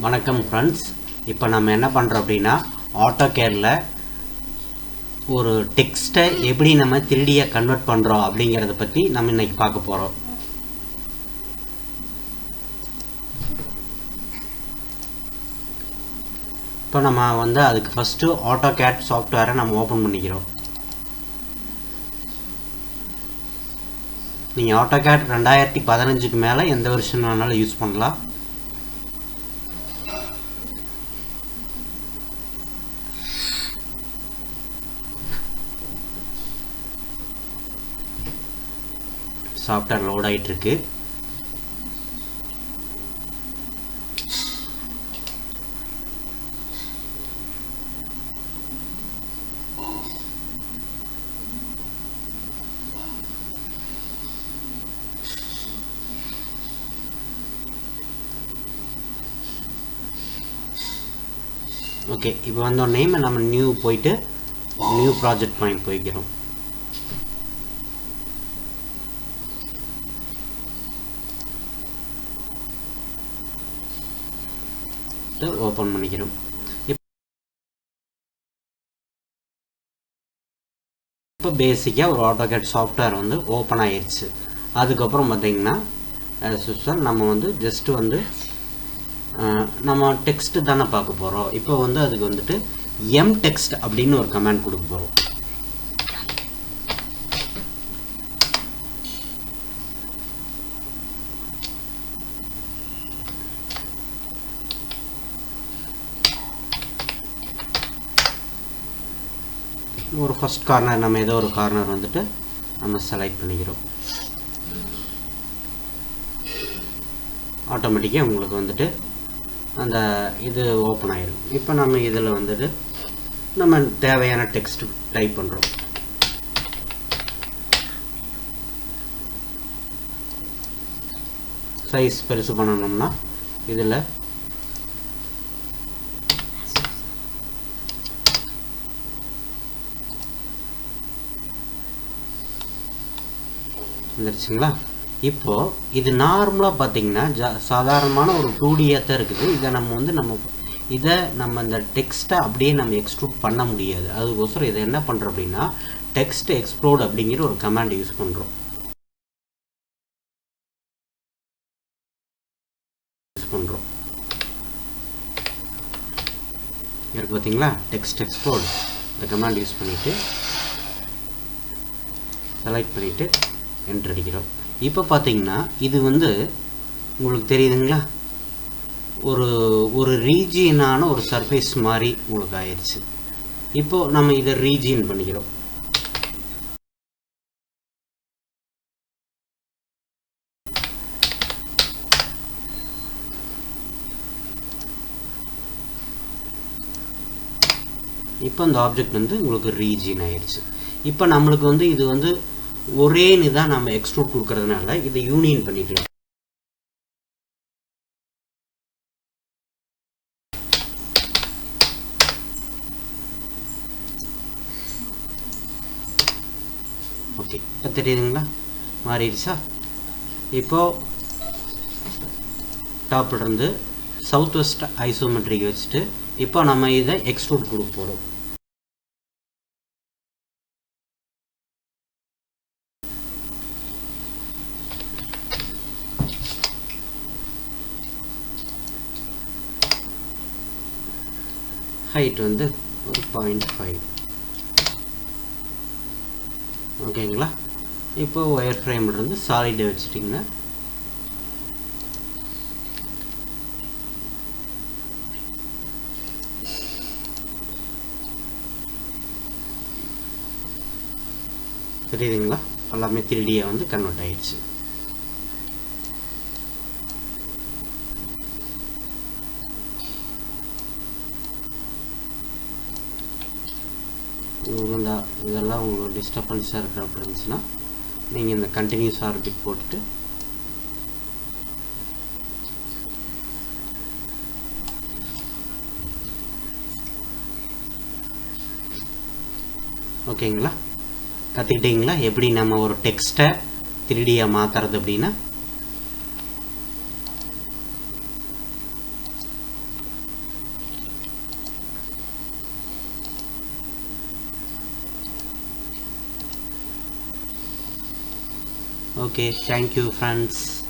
வணக்கம் ஃப்ரெண்ட்ஸ். இப்போ நம்ம என்ன பண்ணுறோம் அப்படின்னா, ஆட்டோகேடில் ஒரு டெக்ஸ்ட்டை எப்படி நம்ம 3Dயாக கன்வெர்ட் பண்ணுறோம் அப்படிங்கிறத பற்றி நம்ம இன்றைக்கி பார்க்க போகிறோம். இப்போ நம்ம அதுக்கு ஃபஸ்ட்டு ஆட்டோகேட் சாஃப்ட்வேரை நம்ம ஓப்பன் பண்ணிக்கிறோம். நீங்கள் ஆட்டோகேட் 2015க்கு மேலே எந்த வருஷன் வேணாலும் யூஸ் பண்ணலாம். சாஃப்ட்வேர் லோட் ஆகிட்டு இருக்கு. ஓகே, இப்போ வந்தோடனே நம்ம நியூ போயிட்டு நியூ ப்ராஜெக்ட் பாயிண்ட் போய்க்கிறோம். ஓப்பன் பண்ணிக்கிறோம். இப்போ பேசிக்காக ஒரு ஆட்டோகேட் சாஃப்ட்வேர் ஓப்பன் ஆயிடுச்சு. அதுக்கப்புறம் பார்த்தீங்கன்னா நம்ம ஜஸ்ட்டு நம்ம டெக்ஸ்ட் தானே பார்க்க போகிறோம். இப்போ அதுக்கு எம் டெக்ஸ்ட் அப்படின்னு ஒரு கமாண்ட் கொடுக்க போகிறோம். ஒரு ஃபஸ்ட் கார்னர் நம்ம ஏதோ ஒரு கார்னர் நம்ம செலக்ட் பண்ணிக்கிறோம். ஆட்டோமேட்டிக்காக உங்களுக்கு அந்த இது ஓப்பன் ஆயிடும். இப்போ நம்ம இதில் நம்ம தேவையான டெக்ஸ்ட் டைப் பண்ணுறோம். சைஸ் பெருசு பண்ணணும்னா இதில் வந்துருச்சுங்களா. இப்போது இது நார்மலாக பார்த்தீங்கன்னா சாதாரணமான ஒரு 2Dயாக தான் இருக்குது. இதை நம்ம இந்த டெக்ஸ்ட்டை அப்படியே நம்ம எக்ஸ்ட்ரூட் பண்ண முடியாது. அதுக்கோசரம் இதை என்ன பண்ணுறோம் அப்படின்னா, டெக்ஸ்ட் எக்ஸ்ப்ளோட் அப்படிங்கிற ஒரு கமாண்ட் யூஸ் பண்ணுறோம். இருக்கு பார்த்தீங்களா, டெக்ஸ்ட் எக்ஸ்ப்ளோட். இந்த கமாண்ட் யூஸ் பண்ணிவிட்டு செலக்ட் பண்ணிவிட்டு என்டர் அடிக்கிறோம். இப்போ பார்த்தீங்கன்னா இது உங்களுக்கு தெரியுதுங்களா, ஒரு ரீஜியனான ஒரு சர்ஃபேஸ் மாதிரி உங்களுக்கு ஆயிடுச்சு. இப்போது நம்ம இதை ரீஜியன் பண்ணிக்கிறோம். இப்போ அந்த ஆப்ஜெக்ட் உங்களுக்கு ரீஜியன் ஆயிடுச்சு. இப்போ நம்மளுக்கு இது ஒரேன்னு தான் நம்ம எக்ஸ்ட்ரூட் கொடுக்கறதுனால இதை யூனியன் பண்ணிக்கலாம். ஓகே, இப்போ தெரியுதுங்களா, மாறிடுச்சா. இப்போது டாப்லேருந்து சவுத் வெஸ்ட் ஐசோமெட்ரிக் வச்சுட்டு இப்போ நம்ம இதை எக்ஸ்ட்ரூட் கொடுக்க போகிறோம். ஹைட் ஒரு 0.5. ஓகேங்களா. இப்போ ஒயர் ஃப்ரேம்லேருந்து சாலிடை வச்சுட்டிங்கன்னா தெரியுதுங்களா, எல்லாமே 3Dயாக கன்வெர்ட் ஆயிடுச்சு. இதெல்லாம் உங்களுக்கு டிஸ்டர்பன்ஸாக இருக்கிறப்ப இருந்துச்சுன்னா நீங்கள் இந்த கண்டினியூஸ் ஆர்பிட் போட்டுட்டு ஓகேங்களா. கற்றுக்கிட்டீங்களா எப்படி நம்ம ஒரு டெக்ஸ்ட்டை 3Dயாக மாற்றுறது அப்படின்னா. Okay, thank you friends.